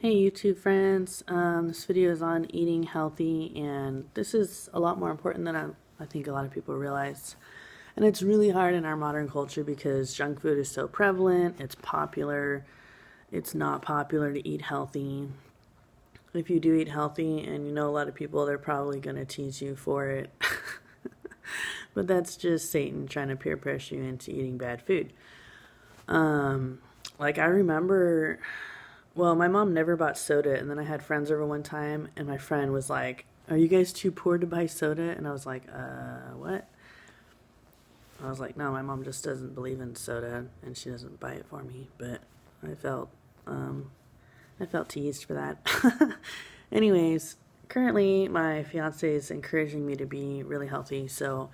Hey YouTube friends, this video is on eating healthy, and this is a lot more important than I think a lot of people realize. And it's really hard in our modern culture because junk food is so prevalent, it's popular, it's not popular to eat healthy. If you do eat healthy and you know a lot of people, they're probably going to tease you for it. But that's just Satan trying to peer pressure you into eating bad food. I remember, well, my mom never bought soda, and then I had friends over one time, and my friend was like, "Are you guys too poor to buy soda?" And I was like, what? I was like, no, my mom just doesn't believe in soda, and she doesn't buy it for me. But I felt, I felt teased for that. Anyways, currently my fiance is encouraging me to be really healthy, so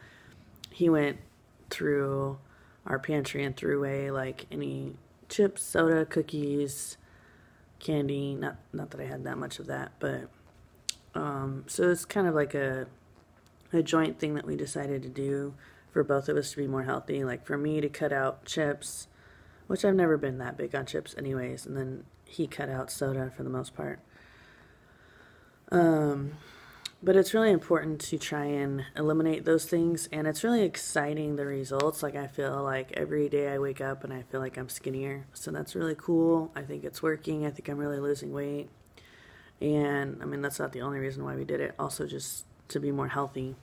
he went through our pantry and threw away like any chips, soda, cookies, candy. Not that I had that much of that, but so it's kind of like a joint thing that we decided to do for both of us to be more healthy. Like for me to cut out chips, which I've never been that big on chips anyways, and then he cut out soda for the most part. But it's really important to try and eliminate those things, and it's really exciting, the results. Like I feel like every day I wake up and I feel like I'm skinnier, so that's really cool. I think it's working. I think I'm really losing weight, and I mean that's not the only reason why we did it, also just to be more healthy.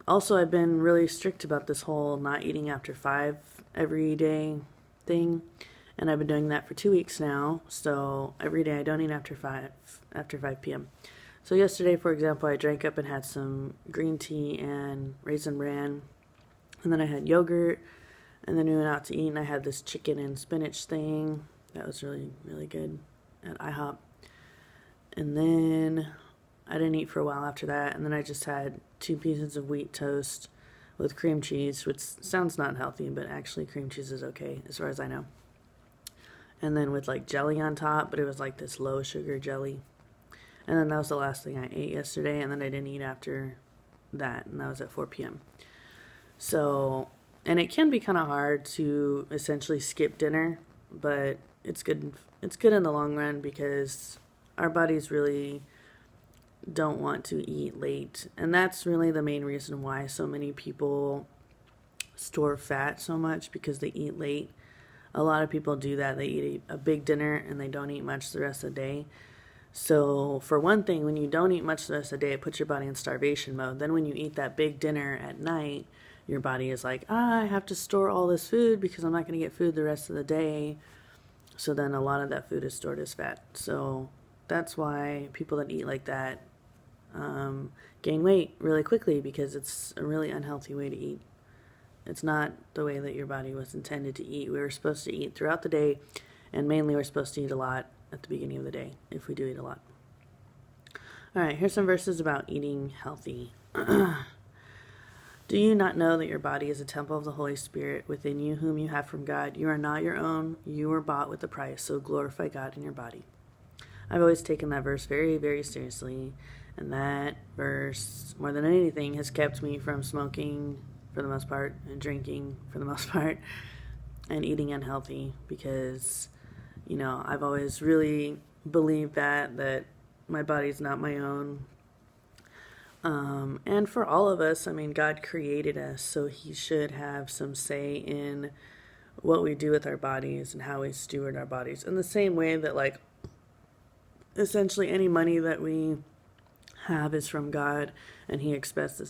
Also, I've been really strict about this whole not eating after 5 every day thing, and I've been doing that for 2 weeks now. So every day I don't eat after 5 p.m. So yesterday, for example, I drank up and had some green tea and raisin bran, and then I had yogurt, and then we went out to eat, and I had this chicken and spinach thing that was really, really good at IHOP. And then I didn't eat for a while after that, and then I just had 2 pieces of wheat toast with cream cheese, which sounds not healthy, but actually cream cheese is okay as far as I know. And then with like jelly on top, but it was like this low sugar jelly. And then that was the last thing I ate yesterday, and then I didn't eat after that, and that was at 4 p.m. So, and it can be kind of hard to essentially skip dinner, but it's good in the long run because our bodies really don't want to eat late. And that's really the main reason why so many people store fat so much, because they eat late. A lot of people do that. They eat a big dinner and they don't eat much the rest of the day. So for one thing, when you don't eat much the rest of the day, it puts your body in starvation mode. Then when you eat that big dinner at night, your body is like, I have to store all this food because I'm not going to get food the rest of the day. So then a lot of that food is stored as fat. So that's why people that eat like that gain weight really quickly, because it's a really unhealthy way to eat. It's not the way that your body was intended to eat. We were supposed to eat throughout the day, and mainly we're supposed to eat a lot at the beginning of the day, if we do eat a lot. All right, here's some verses about eating healthy. Do you not know that your body is a temple of the Holy Spirit within you, whom you have from God? You are not your own. You were bought with a price, so glorify God in your body. I've always taken that verse very, very seriously, and that verse, more than anything, has kept me from smoking for the most part, and drinking for the most part, and eating unhealthy, because, you know, I've always really believed that my body's not my own. And for all of us, I mean, God created us, so he should have some say in what we do with our bodies and how we steward our bodies. In the same way that, like, essentially any money that we have is from God, and he expects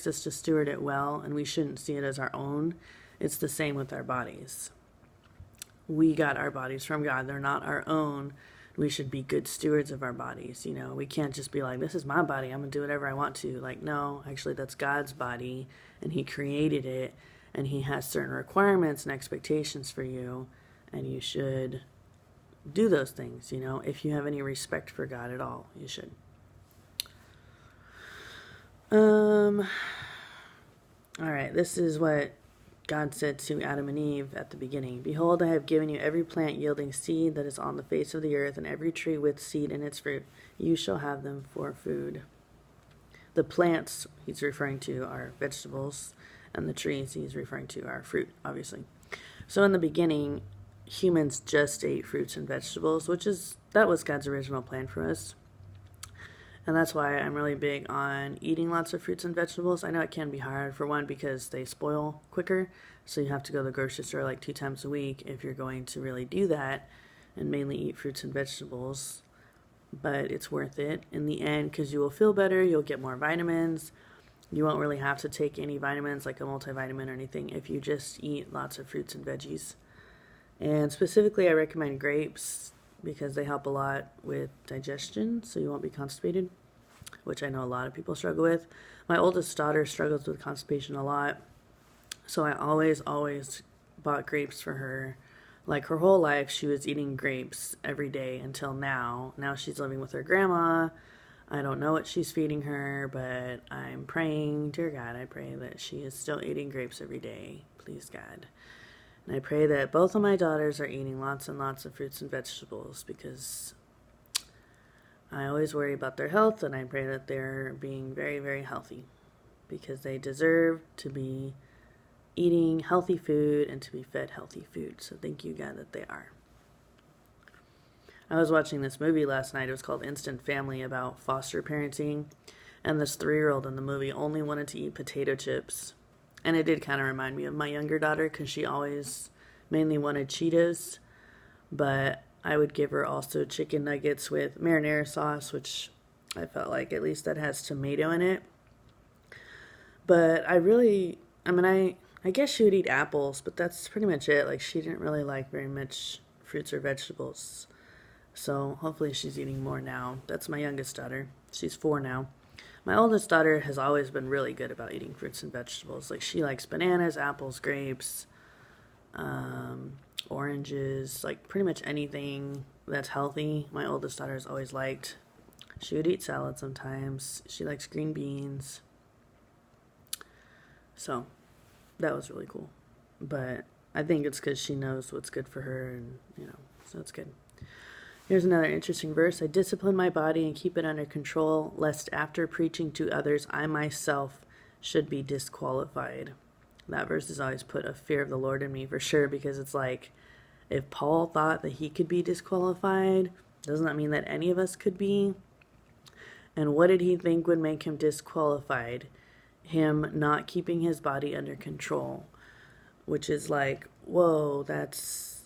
us to steward it well, and we shouldn't see it as our own. It's the same with our bodies. We got our bodies from God. They're not our own. We should be good stewards of our bodies. You know, we can't just be like, this is my body, I'm gonna do whatever I want to. Like, no, actually that's God's body, and he created it, and he has certain requirements and expectations for you, and you should do those things. You know, if you have any respect for God at all, you should. All right, this is what God said to Adam and Eve at the beginning. Behold, I have given you every plant yielding seed that is on the face of the earth, and every tree with seed in its fruit. You shall have them for food. The plants he's referring to are vegetables, and the trees he's referring to are fruit, obviously. So in the beginning, humans just ate fruits and vegetables, that was God's original plan for us. And that's why I'm really big on eating lots of fruits and vegetables. I know it can be hard, for one, because they spoil quicker. So you have to go to the grocery store like 2 times a week if you're going to really do that and mainly eat fruits and vegetables. But it's worth it in the end because you will feel better. You'll get more vitamins. You won't really have to take any vitamins like a multivitamin or anything if you just eat lots of fruits and veggies. And specifically, I recommend grapes because they help a lot with digestion, so you won't be constipated, which I know a lot of people struggle with. My oldest daughter struggles with constipation a lot, so I always bought grapes for her. Like her whole life, she was eating grapes every day until now. Now she's living with her grandma. I don't know what she's feeding her, but I'm praying, dear God, I pray that she is still eating grapes every day. Please, God. And I pray that both of my daughters are eating lots and lots of fruits and vegetables because I always worry about their health, and I pray that they're being very, very healthy because they deserve to be eating healthy food and to be fed healthy food. So thank you, God, that they are. I was watching this movie last night. It was called Instant Family, about foster parenting. And this 3-year-old in the movie only wanted to eat potato chips. And it did kind of remind me of my younger daughter because she always mainly wanted Cheetos. But I would give her also chicken nuggets with marinara sauce, which I felt like at least that has tomato in it. But I guess she would eat apples, but that's pretty much it. Like, she didn't really like very much fruits or vegetables. So hopefully she's eating more now. That's my youngest daughter. She's 4 now. My oldest daughter has always been really good about eating fruits and vegetables. Like, she likes bananas, apples, grapes, oranges, like pretty much anything that's healthy. My oldest daughter has always liked. She would eat salad sometimes. She likes green beans. So that was really cool. But I think it's because she knows what's good for her, and, so it's good. Here's another interesting verse. I discipline my body and keep it under control, lest after preaching to others, I myself should be disqualified. That verse has always put a fear of the Lord in me for sure, because it's like, if Paul thought that he could be disqualified, doesn't that mean that any of us could be? And what did he think would make him disqualified? Him not keeping his body under control, which is like, whoa, that's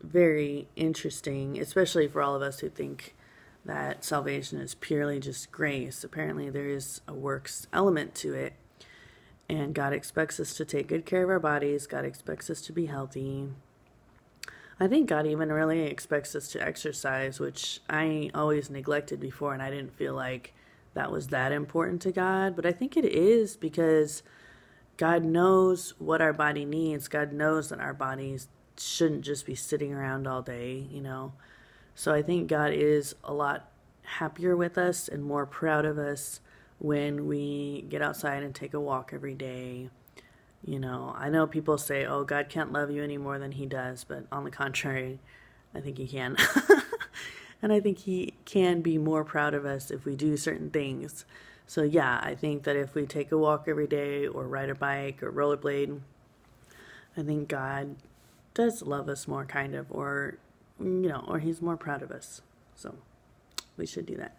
very interesting, especially for all of us who think that salvation is purely just grace. Apparently there is a works element to it, and God expects us to take good care of our bodies. God expects us to be healthy. I think God even really expects us to exercise, which I always neglected before, and I didn't feel like that was that important to God, but I think it is, because God knows what our body needs. God knows that our bodies shouldn't just be sitting around all day, So I think God is a lot happier with us and more proud of us when we get outside and take a walk every day. I know people say, oh, God can't love you any more than he does, but on the contrary, I think he can. And I think he can be more proud of us if we do certain things. So yeah, I think that if we take a walk every day or ride a bike or rollerblade, I think God does love us more, kind of, or he's more proud of us. So we should do that.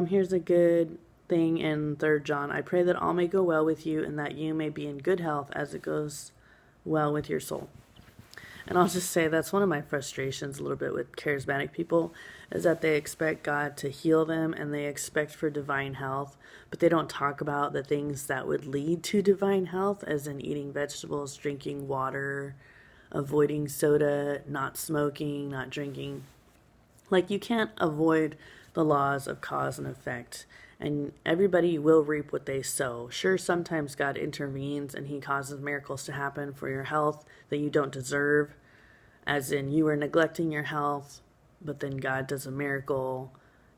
Here's a good thing in 3 John. I pray that all may go well with you and that you may be in good health as it goes well with your soul. And I'll just say that's one of my frustrations a little bit with charismatic people, is that they expect God to heal them and they expect for divine health, but they don't talk about the things that would lead to divine health, as in eating vegetables, drinking water, avoiding soda, not smoking, not drinking. Like, you can't avoid the laws of cause and effect, and everybody will reap what they sow. Sure, sometimes God intervenes and he causes miracles to happen for your health that you don't deserve, as in you are neglecting your health, but then God does a miracle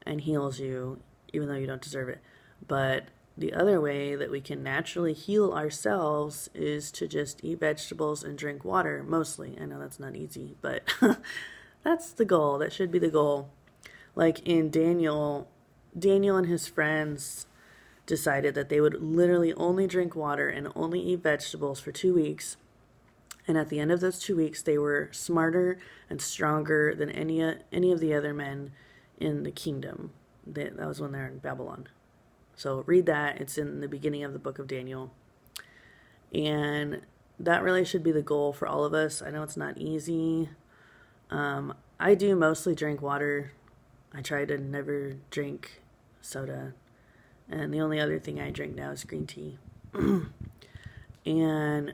and heals you even though you don't deserve it. But the other way that we can naturally heal ourselves is to just eat vegetables and drink water, mostly. I know that's not easy, but that's the goal. That should be the goal. Like in Daniel and his friends decided that they would literally only drink water and only eat vegetables for 2 weeks. And at the end of those 2 weeks, they were smarter and stronger than any of the other men in the kingdom. That was when they're in Babylon. So read that. It's in the beginning of the book of Daniel. And that really should be the goal for all of us. I know it's not easy. I do mostly drink water. I try to never drink soda. And the only other thing I drink now is green tea. And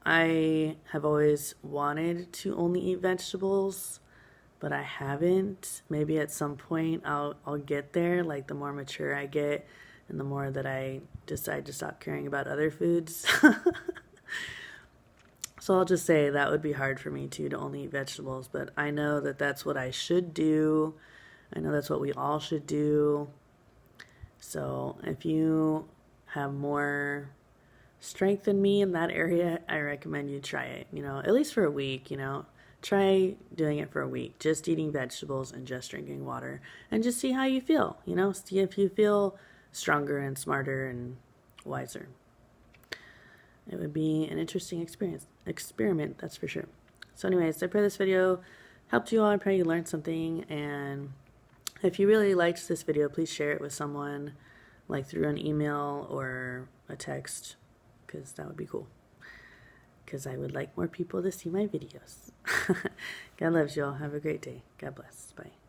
I have always wanted to only eat vegetables, but I haven't. Maybe at some point I'll get there, like the more mature I get and the more that I decide to stop caring about other foods. So I'll just say that would be hard for me to only eat vegetables, but I know that that's what I should do. I know that's what we all should do. So if you have more strength than me in that area, I recommend you try it, at least for a week, Try doing it for a week, just eating vegetables and just drinking water, and just see how you feel, see if you feel stronger and smarter and wiser. It would be an interesting experiment, that's for sure. So anyways, I pray this video helped you all. I pray you learned something, and if you really liked this video, please share it with someone, like through an email or a text, because that would be cool. Because I would like more people to see my videos. God loves you all. Have a great day. God bless. Bye.